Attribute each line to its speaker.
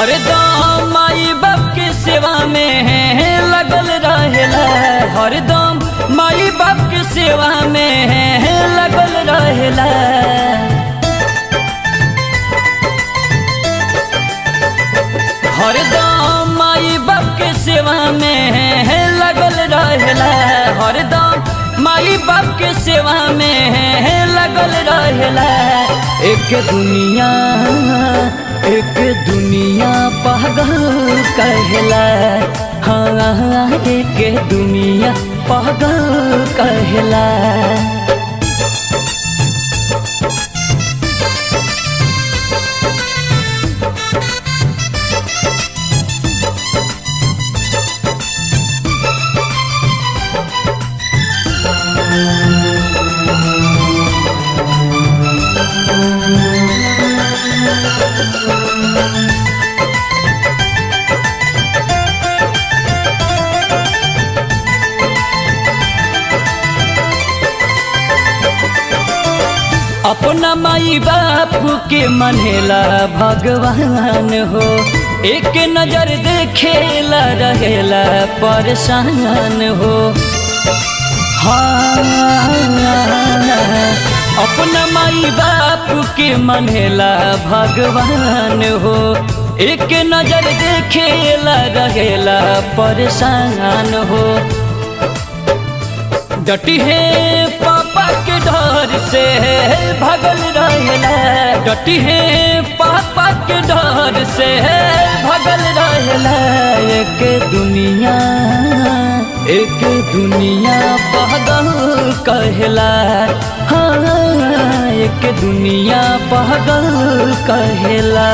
Speaker 1: हरदम माई बाप के सेवा में लगल रहेला, हरदम माई बाप के सेवा में लगल रहेला। हरदम माई बाप के सेवा में लगल रहेला, हरदम माई बाप के सेवा में लगल रहेला। एक दुनिया पागल कहेला, हाँ एक दुनिया पागल कहेला। अपना माई बाप के मनेला भगवान हो, एक नजर देखेला रहेला परेशान हो। हाँ अपना माई बाप के मनेला भगवान हो, एक नजर देखेला रहेला परेशान हो। डटी है पापा के डर से भगल रहेला, डटी है पापा के डर से भगल रहेला। एक दुनिया पागल कहेला, हाँ एक दुनिया पागल कहेला।